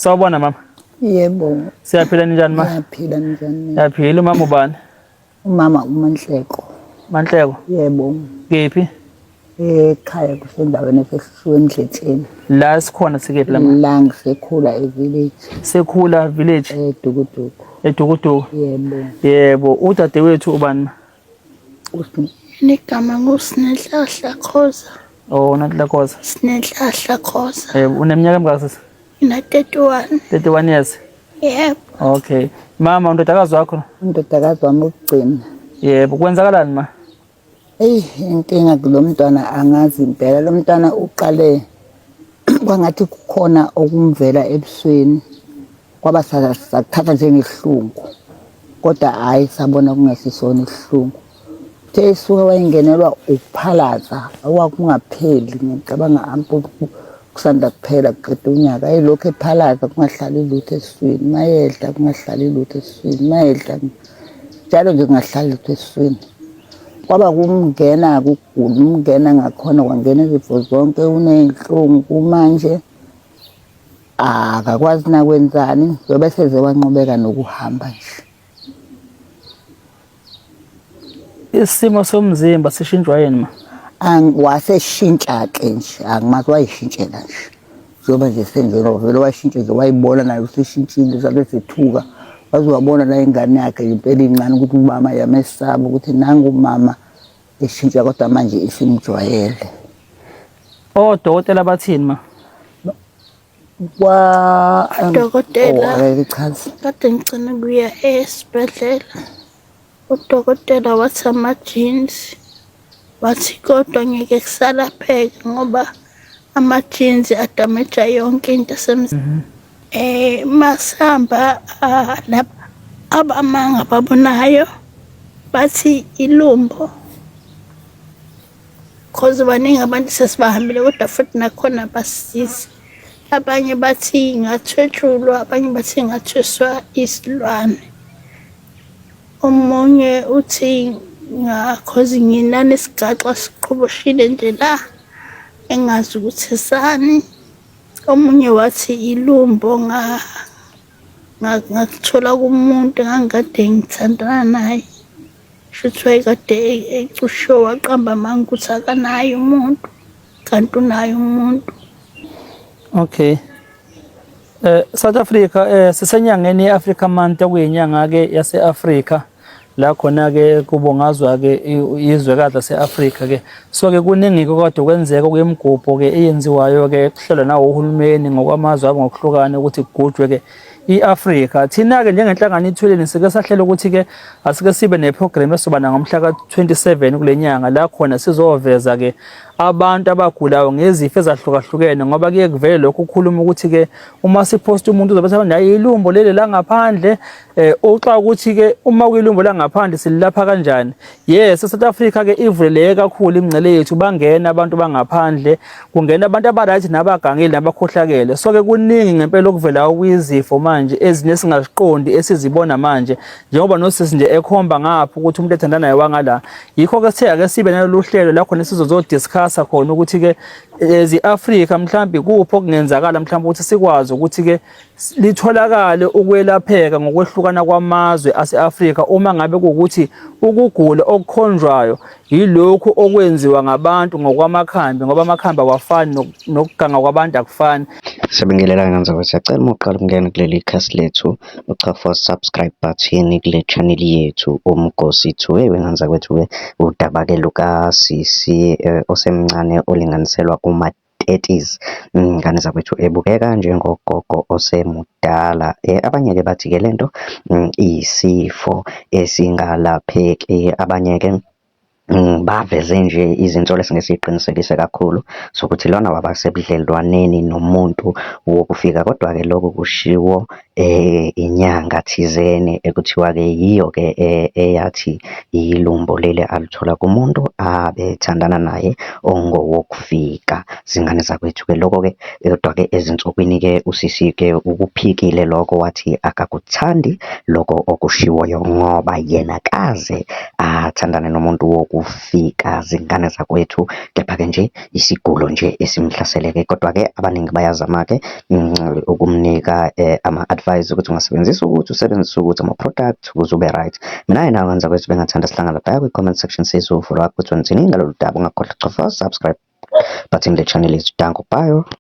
Sawubona mama. Yebo. Siyaphila njani ma? Siyaphila njani? Siyaphila umama ubani? Umama uManhleko. Manhleko. Yebo. Kephi? Ekhaya kusendaweni eseSiweni. La sikhona sikephi la ma? La ngisekhula village. Sekhula village. Edukuduku. Edukuduku. Yebo. Yebo, udadewethu ubani ma? Igama nguSinenhlahla Khoza. Oh, Nantla Khoza. Sinenhlahla Khoza. Uneminyaka emingaki sisi? Ina 31. 31 years. Yebo. Okay. Mama undodakazi wakho? Undodakazi wami ukugcina. Yebo, kwenzakalani ma? Inkinga kulo mntwana angazi impela. Lo mntwana uqale kwangathi kukhona okumvela ebusweni. Kwaba sakuthatha njengesihlungu. Kodwa hayi sabona kungasisona isihlungu. Esuka wayengenelwa ukuphalaza awakungapheli ngicabanga ampu kusanda kuphela kuqeda unyaka ayilokho ephalaza kungahlali lutho esiswini mayedla kungahlali lutho esiswini mayedla njalo nje kungahlali lutho esiswini kwaba kumngena kugula umngena ngakhona kwangena izifo zonke unenhlungu manje akakwazi na kwenzani zobe seze wanqobeka nokuhamba nje. Isimo somzimba sishintshwa yini ma? Waseshintsha ke nje angimazi wayishintshela nje njengoba nje senjalo vele washintsha nje wayibona nayo usishintshile zabe sethuka wazobona la ingane yakhe impela incane ukuthi umama yamesaba ukuthi nangu umama eshintsha kodwa manje isimjwayele. Odokotela bathini ma? Dokotela Akayichazi. kade ngicela kuya esibhedlela. Udokotela wathi ama-jeans wathi kodwa ngeke kusalapheka ngoba ama-jeans adameja yonke into esemzini. Masihamba lapha abamanga babonayo bathi ilumbo cause baningi abantu sesibahambile kodwa futhi nakhona basisiza. Abanye bathi ngathwetshulwa abanye bathi ngathweswa isilwane. Omunye uthi ngakhozi nginane isigaxa siqhoboshile nje la engazi ukuthi sani. Omunye wathi ilumbo ngakuthola kumuntu engangikade ngithandana naye. Shuthi wayekade ecushiwe waqamba amanga ukuthi akanayo umuntu kanti unayo umuntu. Okay. South Africa sisenyangeni yeAfrica Month okuyinyanga ke yase-Africa la khona ke kubongazwa ke izwekazi lase-Africa ke so ke kuningi kodwa kwenzeka kuyemgubho ke eyenziwayo ke kuhlelwa nawo uhulumeni ngokwamazwe abo ngokuhlukana ukuthi kugujwe ke iAfrica. Thina ke njengenhlangano ithweleni sike sahlela ukuthi ke asike sibe neprogram esoba ngomhla ka-27 kulenyanga la khona sizoveza ke abantu abagulayo ngezifo ezahlukahlukene ngoba ke kuvele lokho ukukhuluma ukuthi ke uma siposta umuntu uzobe sabe naye ilumbo leli la ngaphandle oxa ukuthi ke uma kuyilumbo la ngaphandle silapha kanjani. Yes, South Africa ke ivuleleke kakhulu imingcele yethu bangena abantu bangaphandle kungena abantu abarayithi nabagangile nabakhohlakele so ke kuningi ngempela okuvela ukuyizifo manje ezinye singaziqondi esizibona manje njengoba nosisi nje ekhomba ngapha ukuthi umuntu ethandana naye wangala yikho ke sithe ake sibe nalolu hlelo la khona sizodiscuss khona ukuthi ke ezi-Africa mhlawumbe kupho okungenzakala mhlawumbe ukuthi sikwazi ukuthi ke litholakale ukwelapheka ngokwehlukana kwamazwe ase-Africa uma ngabe kuwukuthi ukugula okukhonjwayo yilokhu okwenziwa ngabantu ngokwamakhambi ngoba amakhambi awafani nokuganga kwabantu akufani. Sibingelela ngenzeka siyacela uqala ukungena kuleli khasi lethu uchafa for subscribe button kule channel yethu Umgosi 2 wenganza kwethu ke udaba ke lukasisi osemncane olinganiselwa kuma 30s ngane zakwethu ebukeka njengogogo osemudala. Abanye ke bathi ke lento isifo esingalapheki abanye ke baveze nje izinto lesingesiqinisekise kakhulu sokuthi lona wabasebudlelwaneni nomuntu wokufika kodwa ke lokho kushiwo inyanga thizene ekuthiwa ke yiyo ke eyathi ilumbo lele alithola kumuntu abethandana naye ongowokufika. Zingane zakwethu ke lokho ke kodwa ke ezinsukwini ke usisi ke ukuphikile lokho wathi akakuthandi lokho okushiwoyo ngoba yena kaze athandane nomuntu ukufika zingane zakwethu, kepha-ke nje isigulo nje esimhlaseleke. Kodwa-ke abaningi bayazama-ke ukumnika ama-advice ukuthi ungasebenzisa ukuthi usebenzise ukuthi ama-product ukuze ube right. Mina nawe ngenza kwethu bengathanda sihlangana phaya kwi-comment section sizofolo up ukuthi wenzeni ngalolu daba. Ungakhohlwa ukucofa subscribe button le channel yethu. Danko, bye.